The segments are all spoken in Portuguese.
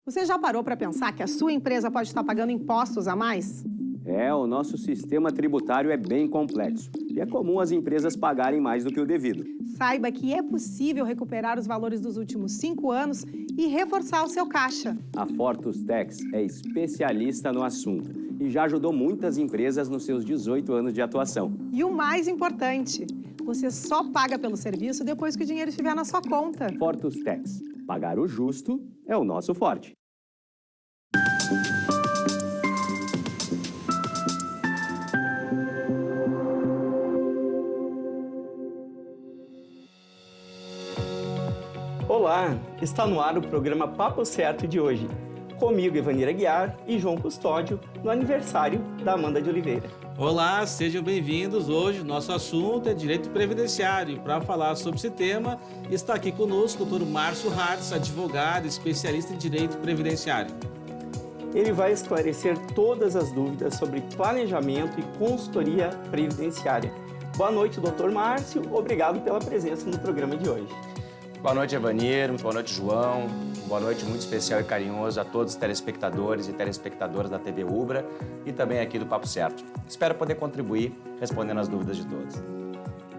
Você já parou para pensar que a sua empresa pode estar pagando impostos a mais? O nosso sistema tributário é bem complexo e é comum as empresas pagarem mais do que o devido. Saiba que é possível recuperar os valores dos últimos 5 anos e reforçar o seu caixa. A Fortus Tax é especialista no assunto e já ajudou muitas empresas nos seus 18 anos de atuação. E o mais importante, você só paga pelo serviço depois que o dinheiro estiver na sua conta. Fortus Tax. Pagar o justo é o nosso forte. Olá, está no ar o programa Papo Certo de hoje. Comigo, Evanira Guiar e João Custódio, no aniversário da Amanda de Oliveira. Olá, sejam bem-vindos. Hoje, nosso assunto é direito previdenciário. Para falar sobre esse tema, está aqui conosco o Dr. Márcio Hartz, advogado especialista em direito previdenciário. Ele vai esclarecer todas as dúvidas sobre planejamento e consultoria previdenciária. Boa noite, Dr. Márcio. Obrigado pela presença no programa de hoje. Boa noite, Evanir. Boa noite, João. Boa noite muito especial e carinhoso a todos os telespectadores e telespectadoras da TV Ubra e também aqui do Papo Certo. Espero poder contribuir respondendo as dúvidas de todos.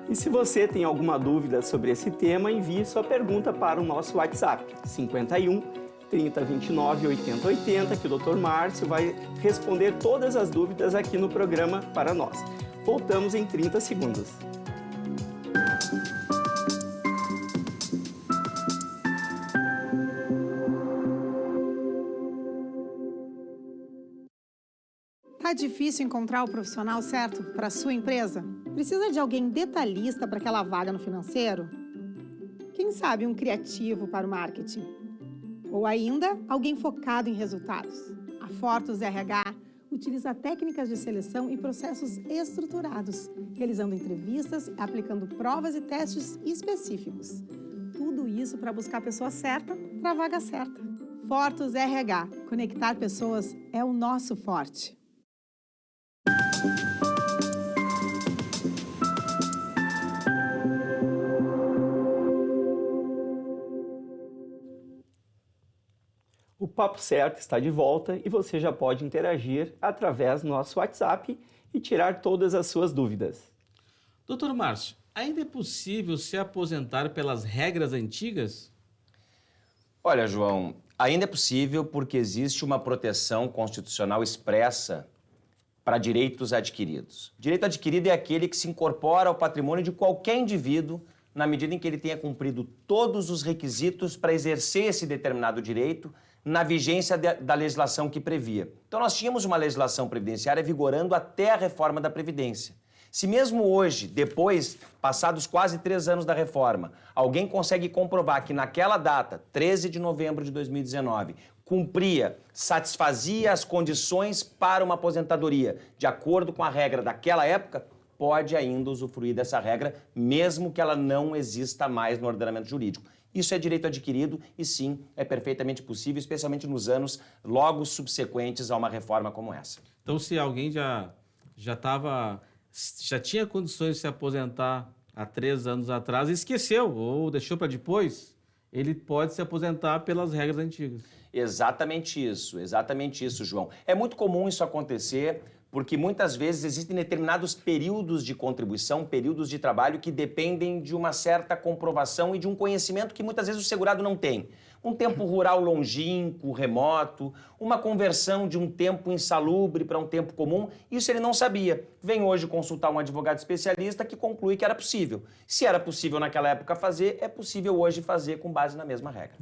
E se você tem alguma dúvida sobre esse tema, envie sua pergunta para o nosso WhatsApp, 51 30 29 80 80, que o Dr. Márcio vai responder todas as dúvidas aqui no programa para nós. Voltamos em 30 segundos. Tá difícil encontrar o profissional certo para a sua empresa? Precisa de alguém detalhista para aquela vaga no financeiro? Quem sabe um criativo para o marketing? Ou ainda, alguém focado em resultados? A Fortus RH utiliza técnicas de seleção e processos estruturados, realizando entrevistas e aplicando provas e testes específicos. Tudo isso para buscar a pessoa certa para a vaga certa. Fortus RH. Conectar pessoas é o nosso forte. O Papo Certo está de volta e você já pode interagir através do nosso WhatsApp e tirar todas as suas dúvidas. Doutor Márcio, ainda é possível se aposentar pelas regras antigas? Olha, João, ainda é possível porque existe uma proteção constitucional expressa para direitos adquiridos. Direito adquirido é aquele que se incorpora ao patrimônio de qualquer indivíduo na medida em que ele tenha cumprido todos os requisitos para exercer esse determinado direito na vigência da legislação que previa. Então, nós tínhamos uma legislação previdenciária vigorando até a reforma da Previdência. Se mesmo hoje, depois, passados quase 3 anos da reforma, alguém consegue comprovar que naquela data, 13 de novembro de 2019, cumpria, satisfazia as condições para uma aposentadoria de acordo com a regra daquela época, pode ainda usufruir dessa regra, mesmo que ela não exista mais no ordenamento jurídico. Isso é direito adquirido e sim, é perfeitamente possível, especialmente nos anos logo subsequentes a uma reforma como essa. Então, se alguém já tinha condições de se aposentar há 3 anos atrás e esqueceu ou deixou para depois, ele pode se aposentar pelas regras antigas. Exatamente isso, João. É muito comum isso acontecer porque muitas vezes existem determinados períodos de contribuição, períodos de trabalho que dependem de uma certa comprovação e de um conhecimento que muitas vezes o segurado não tem. Um tempo rural longínquo, remoto, uma conversão de um tempo insalubre para um tempo comum, isso ele não sabia. Vem hoje consultar um advogado especialista que conclui que era possível. Se era possível naquela época fazer, é possível hoje fazer com base na mesma regra.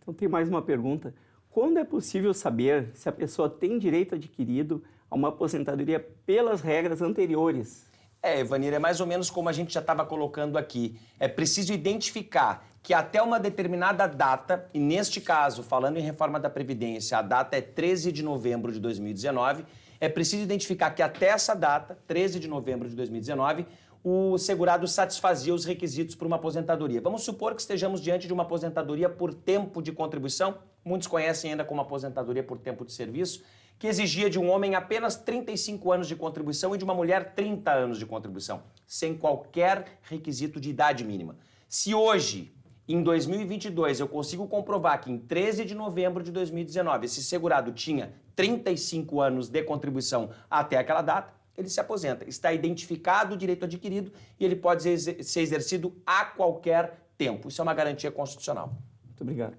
Então tem mais uma pergunta. Quando é possível saber se a pessoa tem direito adquirido a uma aposentadoria pelas regras anteriores? Evanir, é mais ou menos como a gente já estava colocando aqui. É preciso identificar que até uma determinada data, e neste caso, falando em reforma da Previdência, a data é 13 de novembro de 2019, é preciso identificar que até essa data, 13 de novembro de 2019, o segurado satisfazia os requisitos para uma aposentadoria. Vamos supor que estejamos diante de uma aposentadoria por tempo de contribuição, muitos conhecem ainda como aposentadoria por tempo de serviço, que exigia de um homem apenas 35 anos de contribuição e de uma mulher 30 anos de contribuição, sem qualquer requisito de idade mínima. Se hoje em 2022 eu consigo comprovar que em 13 de novembro de 2019 esse segurado tinha 35 anos de contribuição até aquela data, ele se aposenta. Está identificado o direito adquirido e ele pode ser exercido a qualquer tempo. Isso é uma garantia constitucional. Muito obrigado.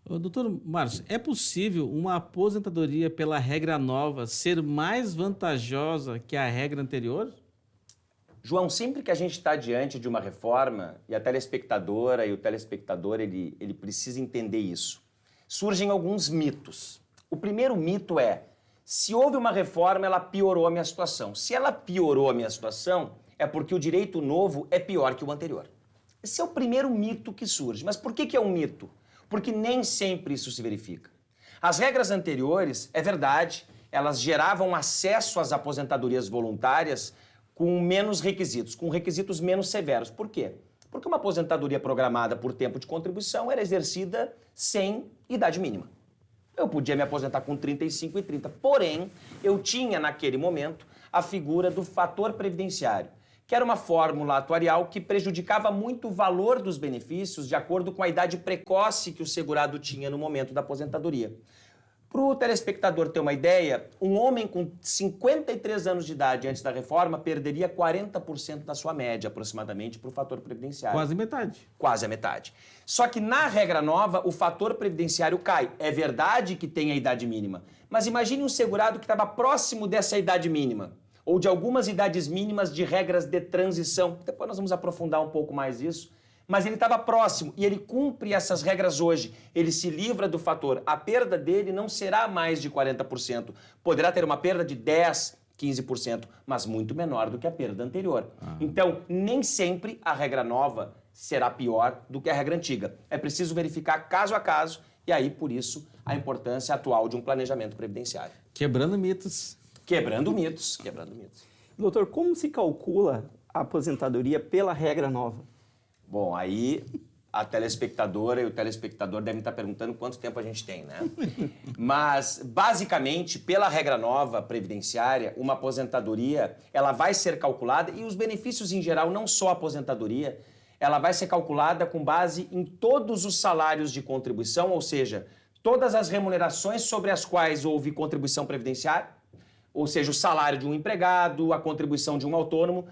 Doutor Márcio, é possível uma aposentadoria pela regra nova ser mais vantajosa que a regra anterior? João, sempre que a gente está diante de uma reforma, e a telespectadora e o telespectador, ele precisa entender isso, surgem alguns mitos. O primeiro mito é, se houve uma reforma, ela piorou a minha situação. Se ela piorou a minha situação, é porque o direito novo é pior que o anterior. Esse é o primeiro mito que surge. Mas por que é um mito? Porque nem sempre isso se verifica. As regras anteriores, é verdade, elas geravam acesso às aposentadorias voluntárias com menos requisitos, com requisitos menos severos. Por quê? Porque uma aposentadoria programada por tempo de contribuição era exercida sem idade mínima. Eu podia me aposentar com 35 e 30, porém, eu tinha naquele momento a figura do fator previdenciário, que era uma fórmula atuarial que prejudicava muito o valor dos benefícios de acordo com a idade precoce que o segurado tinha no momento da aposentadoria. Para o telespectador ter uma ideia, um homem com 53 anos de idade antes da reforma perderia 40% da sua média, aproximadamente, para o fator previdenciário. Quase metade. Quase a metade. Só que na regra nova, o fator previdenciário cai. É verdade que tem a idade mínima, mas imagine um segurado que estava próximo dessa idade mínima, ou de algumas idades mínimas de regras de transição. Depois nós vamos aprofundar um pouco mais isso. Mas ele estava próximo e ele cumpre essas regras hoje. Ele se livra do fator. A perda dele não será mais de 40%. Poderá ter uma perda de 10%, 15%, mas muito menor do que a perda anterior. Então, nem sempre a regra nova será pior do que a regra antiga. É preciso verificar caso a caso e aí, por isso, a importância atual de um planejamento previdenciário. Quebrando mitos. Quebrando mitos, quebrando mitos. Doutor, como se calcula a aposentadoria pela regra nova? Bom, aí a telespectadora e o telespectador devem estar perguntando quanto tempo a gente tem, né? Mas, basicamente, pela regra nova previdenciária, uma aposentadoria, ela vai ser calculada, e os benefícios em geral, não só a aposentadoria, ela vai ser calculada com base em todos os salários de contribuição, ou seja, todas as remunerações sobre as quais houve contribuição previdenciária, ou seja, o salário de um empregado, a contribuição de um autônomo,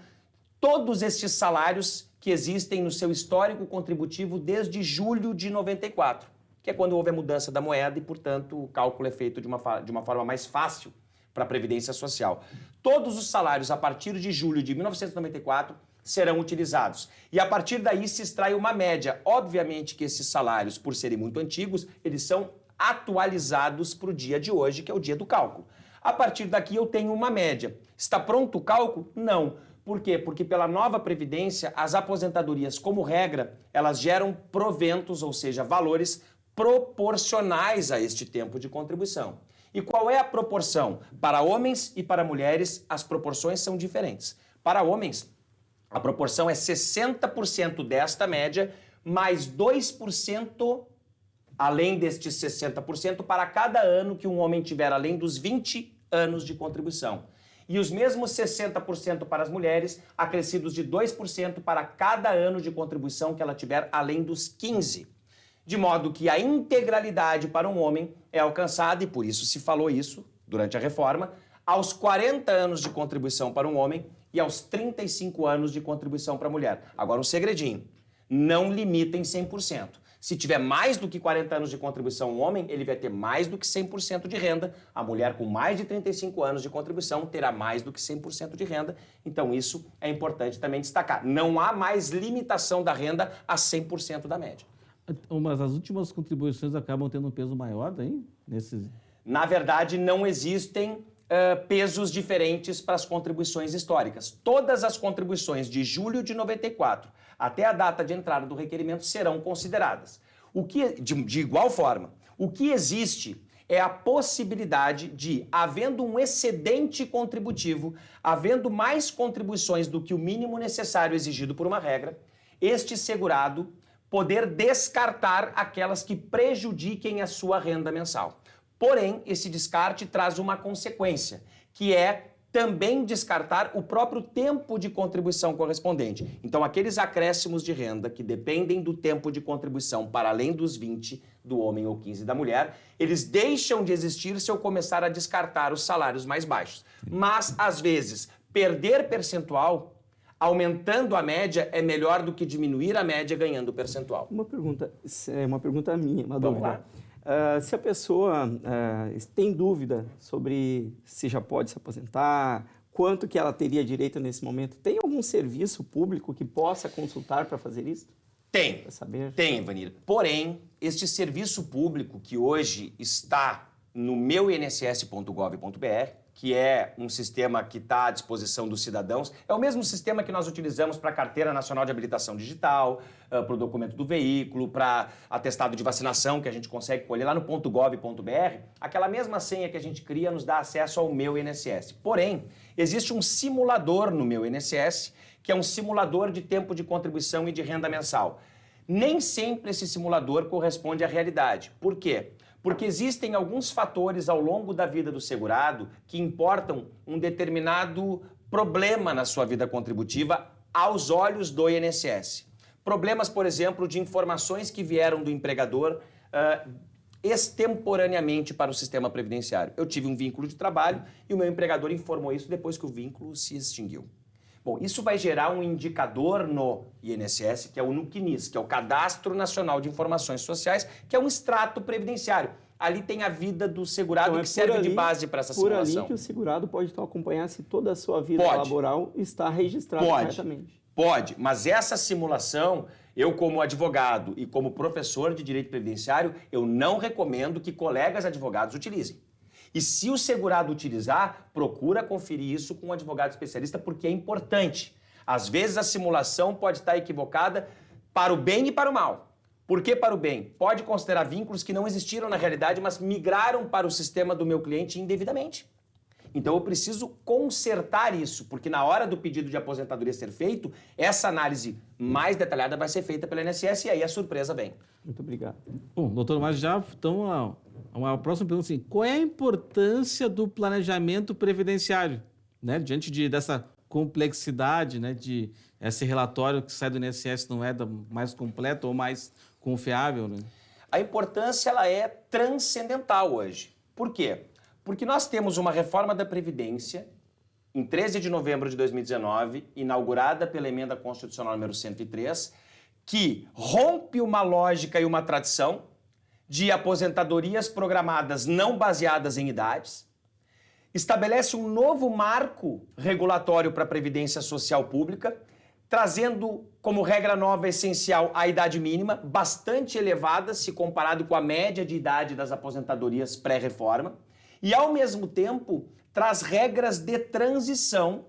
todos estes salários que existem no seu histórico contributivo desde julho de 94, que é quando houve a mudança da moeda e, portanto, o cálculo é feito de uma forma mais fácil para a Previdência Social. Todos os salários a partir de julho de 1994 serão utilizados. E a partir daí se extrai uma média. Obviamente que esses salários, por serem muito antigos, eles são atualizados para o dia de hoje, que é o dia do cálculo. A partir daqui eu tenho uma média. Está pronto o cálculo? Não. Por quê? Porque pela nova Previdência, as aposentadorias, como regra, elas geram proventos, ou seja, valores proporcionais a este tempo de contribuição. E qual é a proporção? Para homens e para mulheres, as proporções são diferentes. Para homens, a proporção é 60% desta média, mais 2% além destes 60% para cada ano que um homem tiver além dos 20 anos de contribuição. E os mesmos 60% para as mulheres, acrescidos de 2% para cada ano de contribuição que ela tiver além dos 15. De modo que a integralidade para um homem é alcançada, e por isso se falou isso durante a reforma, aos 40 anos de contribuição para um homem e aos 35 anos de contribuição para a mulher. Agora um segredinho, não limita em 100%. Se tiver mais do que 40 anos de contribuição um homem, ele vai ter mais do que 100% de renda. A mulher com mais de 35 anos de contribuição terá mais do que 100% de renda. Então isso é importante também destacar. Não há mais limitação da renda a 100% da média. Mas as últimas contribuições acabam tendo um peso maior daí? Na verdade, não existem pesos diferentes para as contribuições históricas. Todas as contribuições de julho de 94 até a data de entrada do requerimento serão consideradas. De igual forma, o que existe é a possibilidade de, havendo um excedente contributivo, havendo mais contribuições do que o mínimo necessário exigido por uma regra, este segurado poder descartar aquelas que prejudiquem a sua renda mensal. Porém, esse descarte traz uma consequência, que é também descartar o próprio tempo de contribuição correspondente. Então, aqueles acréscimos de renda que dependem do tempo de contribuição para além dos 20 do homem ou 15 da mulher, eles deixam de existir se eu começar a descartar os salários mais baixos. Mas, às vezes, perder percentual, aumentando a média, é melhor do que diminuir a média ganhando percentual. Uma pergunta minha, uma Vamos dúvida. Se a pessoa tem dúvida sobre se já pode se aposentar, quanto que ela teria direito nesse momento, tem algum serviço público que possa consultar para fazer isso? Tem. Para saber? Tem, Evanir. Porém, este serviço público que hoje está no meuinss.gov.br, que é um sistema que está à disposição dos cidadãos, é o mesmo sistema que nós utilizamos para a Carteira Nacional de Habilitação Digital, para o documento do veículo, para atestado de vacinação, que a gente consegue colher lá no .gov.br. Aquela mesma senha que a gente cria nos dá acesso ao Meu INSS. Porém, existe um simulador no Meu INSS, que é um simulador de tempo de contribuição e de renda mensal. Nem sempre esse simulador corresponde à realidade. Por quê? Porque existem alguns fatores ao longo da vida do segurado que importam um determinado problema na sua vida contributiva aos olhos do INSS. Problemas, por exemplo, de informações que vieram do empregador extemporaneamente para o sistema previdenciário. Eu tive um vínculo de trabalho e o meu empregador informou isso depois que o vínculo se extinguiu. Bom, isso vai gerar um indicador no INSS, que é o NUCNIS, que é o Cadastro Nacional de Informações Sociais, que é um extrato previdenciário. Ali tem a vida do segurado, então, que serve de base para essa simulação. Por ali que o segurado pode então acompanhar se toda a sua vida laboral está registrada corretamente. Pode, mas essa simulação, eu como advogado e como professor de direito previdenciário, eu não recomendo que colegas advogados utilizem. E se o segurado utilizar, procura conferir isso com um advogado especialista, porque é importante. Às vezes a simulação pode estar equivocada para o bem e para o mal. Por que para o bem? Pode considerar vínculos que não existiram na realidade, mas migraram para o sistema do meu cliente indevidamente. Então eu preciso consertar isso, porque na hora do pedido de aposentadoria ser feito, essa análise mais detalhada vai ser feita pela INSS e aí a surpresa vem. Muito obrigado. Bom, doutor, mas já então uma próxima pergunta assim, qual é a importância do planejamento previdenciário, né, diante dessa complexidade, né, de esse relatório que sai do INSS não é mais completo ou mais confiável, né? A importância ela é transcendental hoje. Por quê? Porque nós temos uma reforma da Previdência, em 13 de novembro de 2019, inaugurada pela Emenda Constitucional número 103, que rompe uma lógica e uma tradição de aposentadorias programadas não baseadas em idades, estabelece um novo marco regulatório para a Previdência Social Pública, trazendo como regra nova essencial a idade mínima, bastante elevada se comparado com a média de idade das aposentadorias pré-reforma, e, ao mesmo tempo, traz regras de transição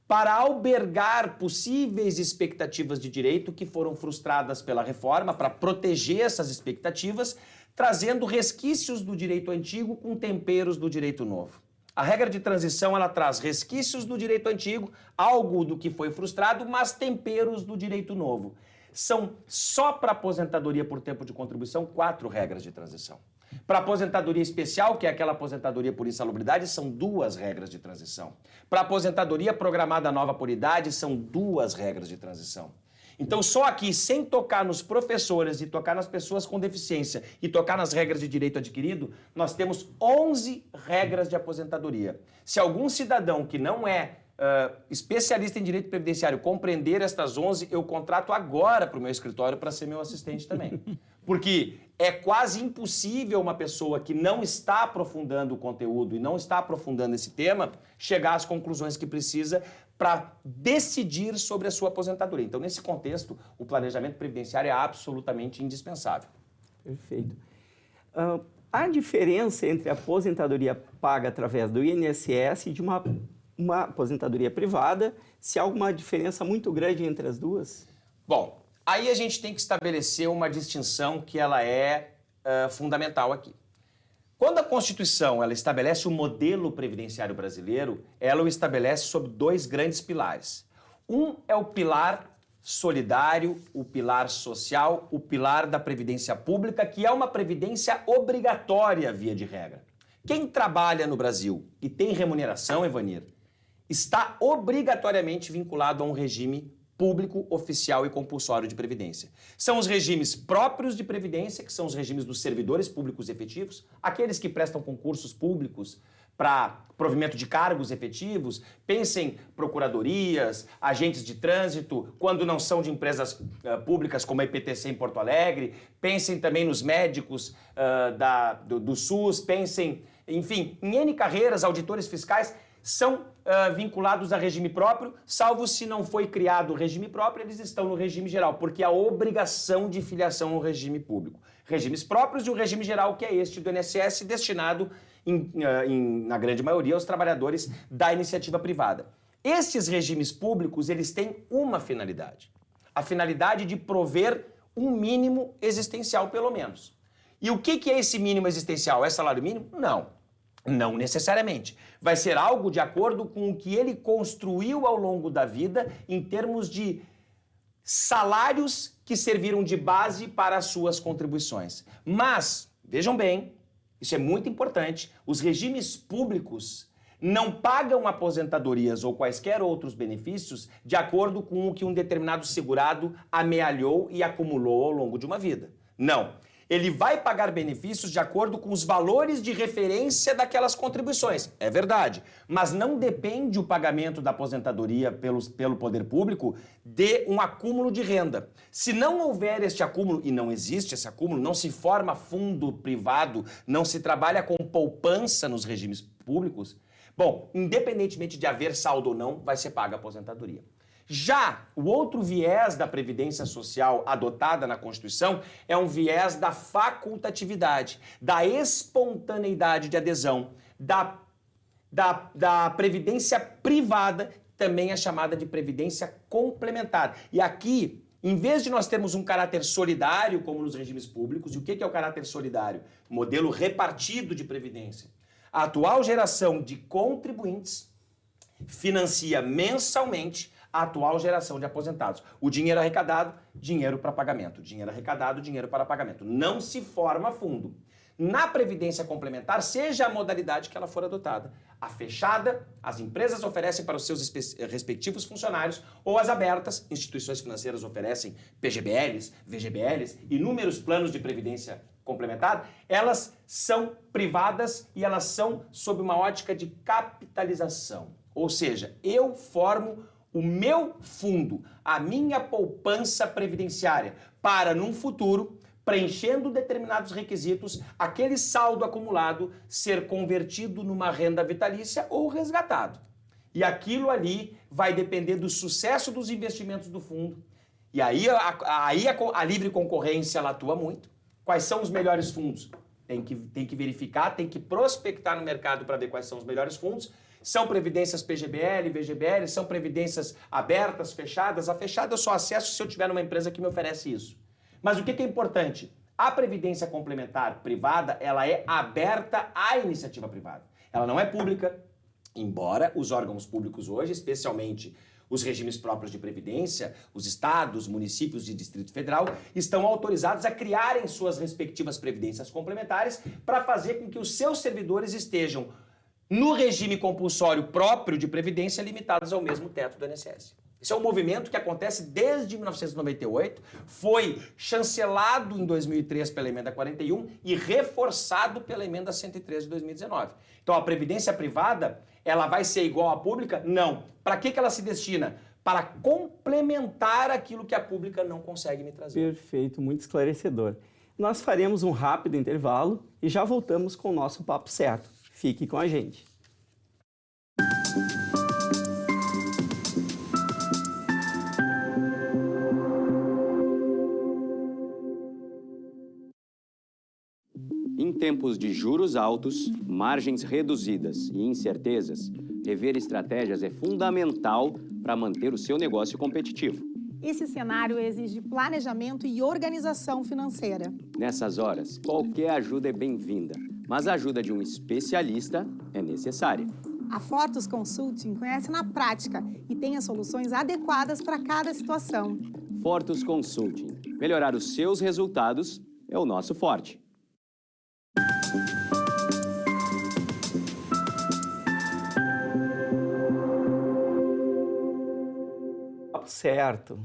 para albergar possíveis expectativas de direito que foram frustradas pela reforma, para proteger essas expectativas, trazendo resquícios do direito antigo com temperos do direito novo. A regra de transição, ela traz resquícios do direito antigo, algo do que foi frustrado, mas temperos do direito novo. São só para aposentadoria por tempo de contribuição 4 regras de transição. Para aposentadoria especial, que é aquela aposentadoria por insalubridade, são 2 regras de transição. Para aposentadoria programada nova por idade, são 2 regras de transição. Então, só aqui, sem tocar nos professores e tocar nas pessoas com deficiência e tocar nas regras de direito adquirido, nós temos 11 regras de aposentadoria. Se algum cidadão que não é especialista em direito previdenciário compreender estas 11, eu contrato agora para o meu escritório para ser meu assistente também. Porque é quase impossível uma pessoa que não está aprofundando o conteúdo e não está aprofundando esse tema chegar às conclusões que precisa para decidir sobre a sua aposentadoria. Então, nesse contexto, o planejamento previdenciário é absolutamente indispensável. Perfeito. Há diferença entre a aposentadoria paga através do INSS e de uma aposentadoria privada? Se há alguma diferença muito grande entre as duas? Bom, aí a gente tem que estabelecer uma distinção que ela é fundamental aqui. Quando a Constituição ela estabelece o modelo previdenciário brasileiro, ela o estabelece sob 2 grandes pilares. Um é o pilar solidário, o pilar social, o pilar da previdência pública, que é uma previdência obrigatória via de regra. Quem trabalha no Brasil e tem remuneração, Evanir, está obrigatoriamente vinculado a um regime público, oficial e compulsório de previdência. São os regimes próprios de previdência, que são os regimes dos servidores públicos efetivos, aqueles que prestam concursos públicos para provimento de cargos efetivos, pensem procuradorias, agentes de trânsito, quando não são de empresas públicas como a IPTC em Porto Alegre, pensem também nos médicos do SUS, pensem, enfim, em N carreiras, auditores fiscais, são vinculados a regime próprio, salvo se não foi criado o regime próprio, eles estão no regime geral, porque há obrigação de filiação ao regime público. Regimes próprios e o regime geral, que é este do INSS, destinado, na grande maioria, aos trabalhadores da iniciativa privada. Estes regimes públicos, eles têm uma finalidade. A finalidade de prover um mínimo existencial, pelo menos. E o que é esse mínimo existencial? É salário mínimo? Não. Não necessariamente. Vai ser algo de acordo com o que ele construiu ao longo da vida em termos de salários que serviram de base para as suas contribuições. Mas, vejam bem, isso é muito importante, os regimes públicos não pagam aposentadorias ou quaisquer outros benefícios de acordo com o que um determinado segurado amealhou e acumulou ao longo de uma vida. Não. Ele vai pagar benefícios de acordo com os valores de referência daquelas contribuições. É verdade. Mas não depende o pagamento da aposentadoria pelo poder público de um acúmulo de renda. Se não houver este acúmulo, e não existe esse acúmulo, não se forma fundo privado, não se trabalha com poupança nos regimes públicos, bom, independentemente de haver saldo ou não, vai ser paga a aposentadoria. Já o outro viés da Previdência Social adotada na Constituição é um viés da facultatividade, da espontaneidade de adesão, da previdência privada, também é chamada de previdência complementar. E aqui, em vez de nós termos um caráter solidário, como nos regimes públicos, e o que é o caráter solidário? Modelo repartido de previdência. A atual geração de contribuintes financia mensalmente a atual geração de aposentados. O dinheiro arrecadado, dinheiro para pagamento. Dinheiro arrecadado, dinheiro para pagamento. Não se forma fundo. Na Previdência Complementar, seja a modalidade que ela for adotada, a fechada, as empresas oferecem para os seus respectivos funcionários, ou as abertas, instituições financeiras oferecem PGBLs, VGBLs, inúmeros planos de Previdência Complementar, elas são privadas e elas são sob uma ótica de capitalização. Ou seja, eu formo o meu fundo, a minha poupança previdenciária, para, num futuro, preenchendo determinados requisitos, aquele saldo acumulado ser convertido numa renda vitalícia ou resgatado. E aquilo ali vai depender do sucesso dos investimentos do fundo. E aí a livre concorrência ela atua muito. Quais são os melhores fundos? Tem que verificar, tem que prospectar no mercado para ver quais são os melhores fundos. São previdências PGBL, VGBL, são previdências abertas, fechadas. A fechada eu só acesso se eu tiver numa empresa que me oferece isso. Mas o que é importante? A previdência complementar privada, ela é aberta à iniciativa privada. Ela não é pública, embora os órgãos públicos hoje, especialmente os regimes próprios de previdência, os estados, municípios e Distrito Federal, estão autorizados a criarem suas respectivas previdências complementares para fazer com que os seus servidores estejam no regime compulsório próprio de previdência, limitados ao mesmo teto do INSS. Esse é um movimento que acontece desde 1998, foi chancelado em 2003 pela Emenda 41 e reforçado pela Emenda 103 de 2019. Então, a previdência privada, ela vai ser igual à pública? Não. Para que ela se destina? Para complementar aquilo que a pública não consegue me trazer. Perfeito, muito esclarecedor. Nós faremos um rápido intervalo e já voltamos com o nosso papo certo. Fique com a gente. Em tempos de juros altos, margens reduzidas e incertezas, rever estratégias é fundamental para manter o seu negócio competitivo. Esse cenário exige planejamento e organização financeira. Nessas horas, qualquer ajuda é bem-vinda, mas a ajuda de um especialista é necessária. A Fortus Consulting conhece na prática e tem as soluções adequadas para cada situação. Fortus Consulting. Melhorar os seus resultados é o nosso forte. certo.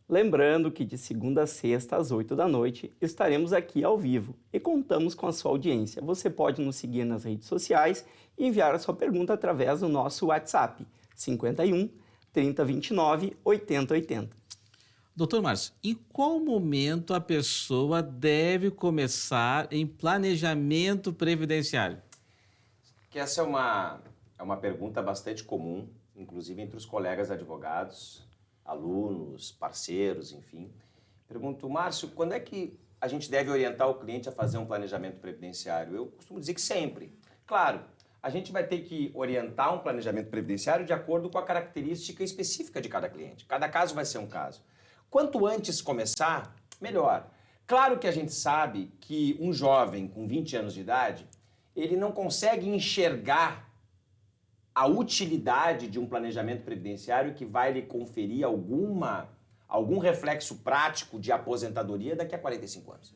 Lembrando que de segunda a sexta, às 8 da noite, estaremos aqui ao vivo e contamos com a sua audiência. Você pode nos seguir nas redes sociais e enviar a sua pergunta através do nosso WhatsApp, 51 3029 8080. Doutor Márcio, em qual momento a pessoa deve começar em planejamento previdenciário? Que essa é uma pergunta bastante comum, inclusive entre os colegas advogados, alunos, parceiros, enfim. Pergunto, Márcio, quando é que a gente deve orientar o cliente a fazer um planejamento previdenciário? Eu costumo dizer que sempre. Claro, a gente vai ter que orientar um planejamento previdenciário de acordo com a característica específica de cada cliente. Cada caso vai ser um caso. Quanto antes começar, melhor. Claro que a gente sabe que um jovem com 20 anos de idade, ele não consegue enxergar a utilidade de um planejamento previdenciário que vai lhe conferir algum reflexo prático de aposentadoria daqui a 45 anos.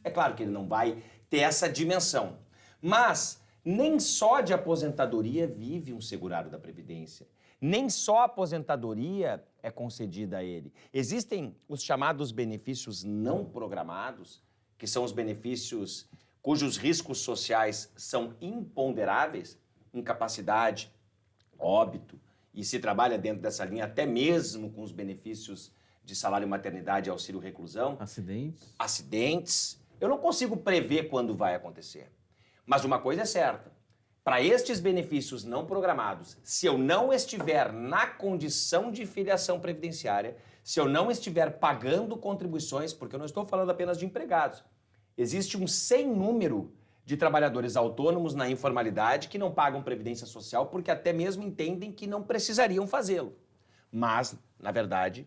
É claro que ele não vai ter essa dimensão, mas nem só de aposentadoria vive um segurado da Previdência. Nem só a aposentadoria é concedida a ele. Existem os chamados benefícios não programados, que são os benefícios cujos riscos sociais são imponderáveis, incapacidade, óbito, e se trabalha dentro dessa linha até mesmo com os benefícios de salário maternidade e auxílio reclusão. Acidentes. Eu não consigo prever quando vai acontecer. Mas uma coisa é certa, para estes benefícios não programados, se eu não estiver na condição de filiação previdenciária, se eu não estiver pagando contribuições, porque eu não estou falando apenas de empregados, existe um sem número de trabalhadores autônomos na informalidade que não pagam previdência social porque até mesmo entendem que não precisariam fazê-lo. Mas, na verdade,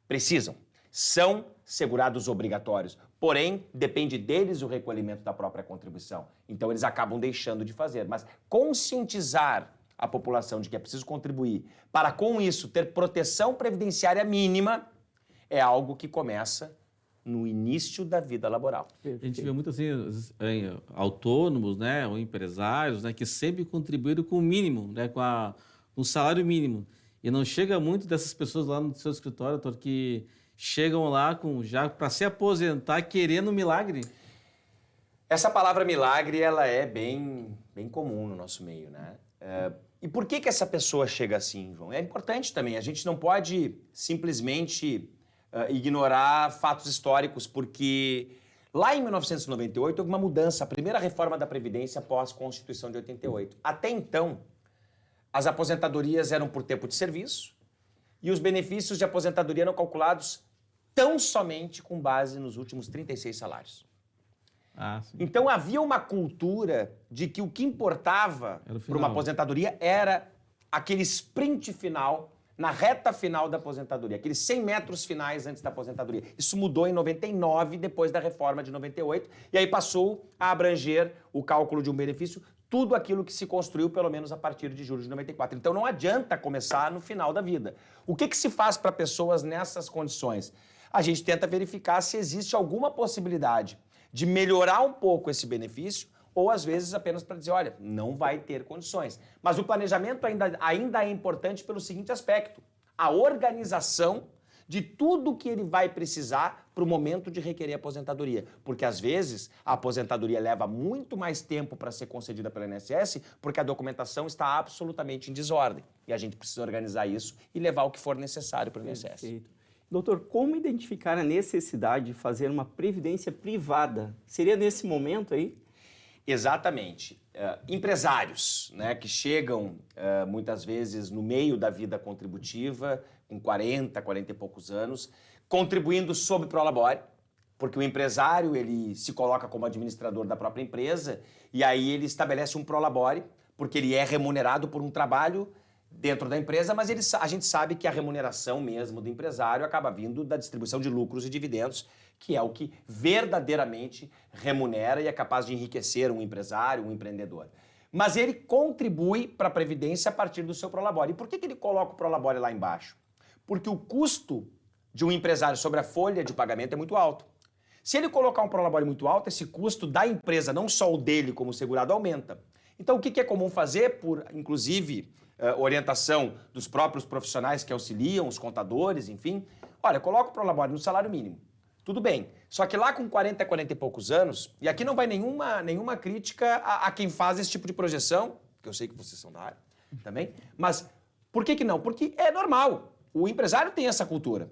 precisam. São segurados obrigatórios. Porém, depende deles o recolhimento da própria contribuição. Então, eles acabam deixando de fazer. Mas conscientizar a população de que é preciso contribuir para, com isso, ter proteção previdenciária mínima é algo que começa no início da vida laboral. A gente vê muito assim, autônomos, né, ou empresários, né, que sempre contribuíram com o mínimo, né, com o salário mínimo. E não chega muito dessas pessoas lá no seu escritório, doutor, que chegam lá já para se aposentar querendo um milagre. Essa palavra milagre, ela é bem comum no nosso meio, né? E por que essa pessoa chega assim, João? É importante também, a gente não pode simplesmente ignorar fatos históricos, porque lá em 1998 houve uma mudança, a primeira reforma da Previdência pós-Constituição de 88. Até então, as aposentadorias eram por tempo de serviço e os benefícios de aposentadoria eram calculados tão somente com base nos últimos 36 salários. Então havia uma cultura de que o que importava para uma aposentadoria era aquele sprint final, na reta final da aposentadoria, aqueles 100 metros finais antes da aposentadoria. Isso mudou em 99, depois da reforma de 98, e aí passou a abranger o cálculo de um benefício, tudo aquilo que se construiu pelo menos a partir de julho de 94. Então não adianta começar no final da vida. O que se faz para pessoas nessas condições? A gente tenta verificar se existe alguma possibilidade de melhorar um pouco esse benefício, ou às vezes apenas para dizer, olha, não vai ter condições. Mas o planejamento ainda é importante pelo seguinte aspecto, a organização de tudo que ele vai precisar para o momento de requerer aposentadoria. Porque às vezes a aposentadoria leva muito mais tempo para ser concedida pela INSS porque a documentação está absolutamente em desordem. E a gente precisa organizar isso e levar o que for necessário para o INSS. Perfeito. Doutor, como identificar a necessidade de fazer uma previdência privada? Seria nesse momento aí? Exatamente. Empresários, né, que chegam muitas vezes no meio da vida contributiva, com 40 e poucos anos, contribuindo sob prolabore, porque o empresário ele se coloca como administrador da própria empresa e aí ele estabelece um prolabore, porque ele é remunerado por um trabalho dentro da empresa, mas a gente sabe que a remuneração mesmo do empresário acaba vindo da distribuição de lucros e dividendos, que é o que verdadeiramente remunera e é capaz de enriquecer um empresário, um empreendedor. Mas ele contribui para a Previdência a partir do seu prolabore. E por que ele coloca o prolabore lá embaixo? Porque o custo de um empresário sobre a folha de pagamento é muito alto. Se ele colocar um prolabore muito alto, esse custo da empresa, não só o dele como segurado, aumenta. Então, o que é comum fazer, inclusive orientação dos próprios profissionais que auxiliam, os contadores, enfim. Olha, coloca o Prolabore no salário mínimo. Tudo bem. Só que lá com 40 e poucos anos, e aqui não vai nenhuma crítica a quem faz esse tipo de projeção, que eu sei que vocês são da área também, mas por que não? Porque é normal. O empresário tem essa cultura.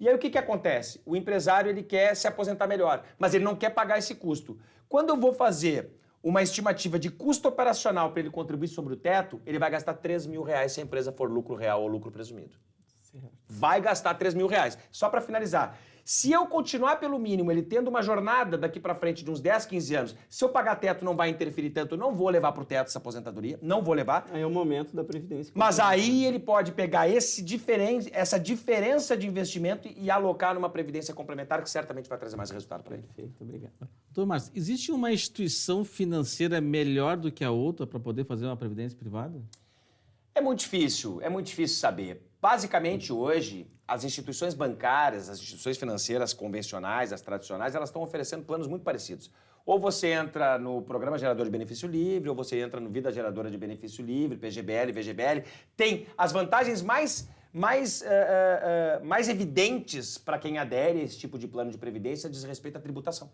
E aí o que acontece? O empresário ele quer se aposentar melhor, mas ele não quer pagar esse custo. Quando eu vou fazer uma estimativa de custo operacional para ele contribuir sobre o teto, ele vai gastar R$3.000 se a empresa for lucro real ou lucro presumido. Certo. Vai gastar R$3.000. Só para finalizar, se eu continuar pelo mínimo, ele tendo uma jornada daqui para frente de uns 10, 15 anos, se eu pagar teto não vai interferir tanto, eu não vou levar para o teto essa aposentadoria, não vou levar. Aí é o momento da Previdência. Mas aí ele pode pegar essa diferença de investimento e alocar numa Previdência complementar que certamente vai trazer mais resultado para ele. Perfeito, obrigado. Doutor Márcio, existe uma instituição financeira melhor do que a outra para poder fazer uma Previdência privada? É muito difícil saber. Basicamente, hoje, as instituições bancárias, as instituições financeiras convencionais, as tradicionais, elas estão oferecendo planos muito parecidos. Ou você entra no Programa Gerador de Benefício Livre, ou você entra no Vida Geradora de Benefício Livre, PGBL, VGBL. Tem as vantagens mais evidentes para quem adere a esse tipo de plano de previdência diz respeito à tributação.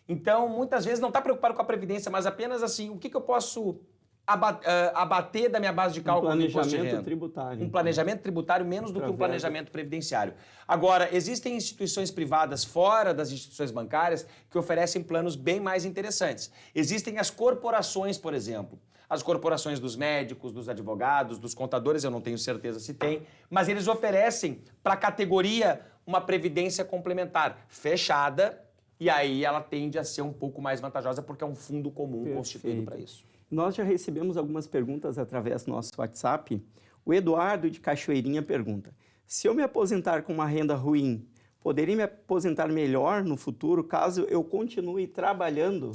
Então, muitas vezes não está preocupado com a previdência, mas apenas assim, o que eu posso abater da minha base de cálculo do imposto de renda. Planejamento tributário. Um planejamento tributário menos do que um planejamento previdenciário. Agora, existem instituições privadas fora das instituições bancárias que oferecem planos bem mais interessantes. Existem as corporações, por exemplo. As corporações dos médicos, dos advogados, dos contadores, eu não tenho certeza se tem, mas eles oferecem para a categoria uma previdência complementar fechada e aí ela tende a ser um pouco mais vantajosa porque é um fundo comum constituído para isso. Nós já recebemos algumas perguntas através do nosso WhatsApp. O Eduardo de Cachoeirinha pergunta: se eu me aposentar com uma renda ruim, poderia me aposentar melhor no futuro caso eu continue trabalhando?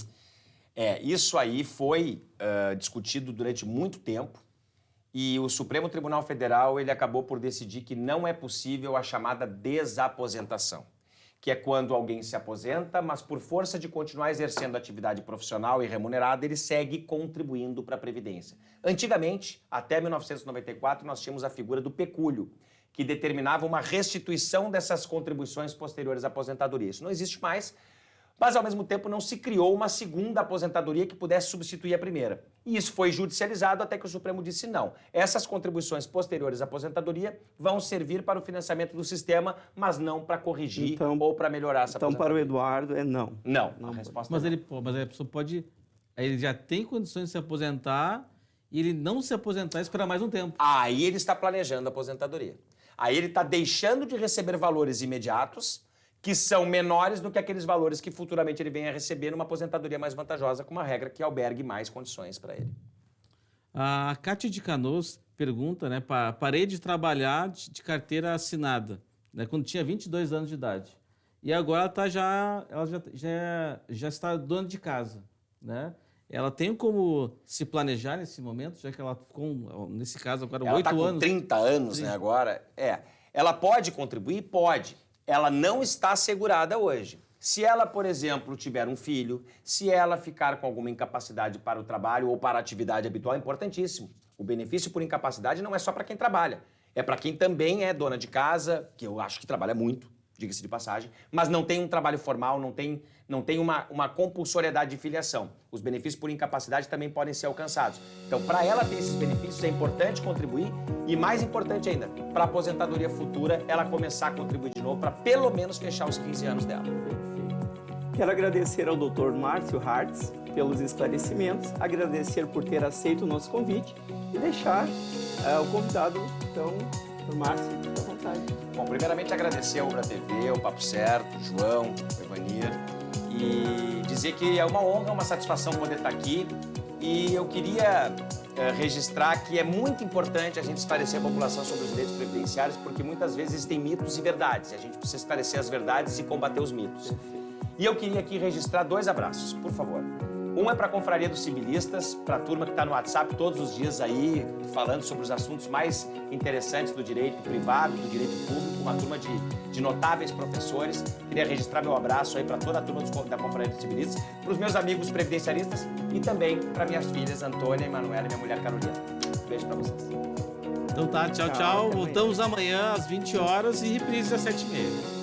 Isso aí foi discutido durante muito tempo e o Supremo Tribunal Federal ele acabou por decidir que não é possível a chamada desaposentação, que é quando alguém se aposenta, mas por força de continuar exercendo atividade profissional e remunerada, ele segue contribuindo para a Previdência. Antigamente, até 1994, nós tínhamos a figura do pecúlio, que determinava uma restituição dessas contribuições posteriores à aposentadoria. Isso não existe mais, mas ao mesmo tempo não se criou uma segunda aposentadoria que pudesse substituir a primeira. E isso foi judicializado até que o Supremo disse não. Essas contribuições posteriores à aposentadoria vão servir para o financiamento do sistema, mas não para corrigir ou para melhorar essa aposentadoria. Então, para o Eduardo, é não. Não, a resposta mas é não. Mas a pessoa pode... Ele já tem condições de se aposentar e ele não se aposentar e esperar mais um tempo. Aí ele está planejando a aposentadoria. Aí ele está deixando de receber valores imediatos que são menores do que aqueles valores que futuramente ele venha a receber numa aposentadoria mais vantajosa, com uma regra que albergue mais condições para ele. A Cátia de Canoas pergunta, né, parei de trabalhar de carteira assinada, né, quando tinha 22 anos de idade. E agora ela já está dona de casa, né? Ela tem como se planejar nesse momento, já que ela ficou, nesse caso, agora 8 anos. Ela está com 30 anos, né, agora? Ela pode contribuir? Pode. Ela não está assegurada hoje. Se ela, por exemplo, tiver um filho, se ela ficar com alguma incapacidade para o trabalho ou para a atividade habitual, é importantíssimo. O benefício por incapacidade não é só para quem trabalha, é para quem também é dona de casa, que eu acho que trabalha muito, diga-se de passagem, mas não tem um trabalho formal, não tem uma compulsoriedade de filiação. Os benefícios por incapacidade também podem ser alcançados. Então, para ela ter esses benefícios, é importante contribuir e, mais importante ainda, para a aposentadoria futura, ela começar a contribuir de novo para, pelo menos, fechar os 15 anos dela. Perfeito. Quero agradecer ao Dr. Márcio Hartz pelos esclarecimentos, agradecer por ter aceito o nosso convite e deixar o convidado, então, Dr. Márcio, à vontade. Bom, primeiramente agradecer ao Ubra TV, ao Papo Certo, o João, o Evanir, e dizer que é uma honra, uma satisfação poder estar aqui. E eu queria registrar que é muito importante a gente esclarecer a população sobre os direitos previdenciários, porque muitas vezes existem mitos e verdades. A gente precisa esclarecer as verdades e combater os mitos. E eu queria aqui registrar 2 abraços, por favor. Um é para a Confraria dos Civilistas, para a turma que está no WhatsApp todos os dias aí, falando sobre os assuntos mais interessantes do direito privado, do direito público, uma turma de notáveis professores. Queria registrar meu abraço aí para toda a turma da Confraria dos Civilistas, para os meus amigos previdenciaristas e também para minhas filhas Antônia, Emanuela e minha mulher Carolina. beijo para vocês. Então tá, tchau, Tchau, tchau. até amanhã. Voltamos amanhã às 20 horas e reprise às 7h30.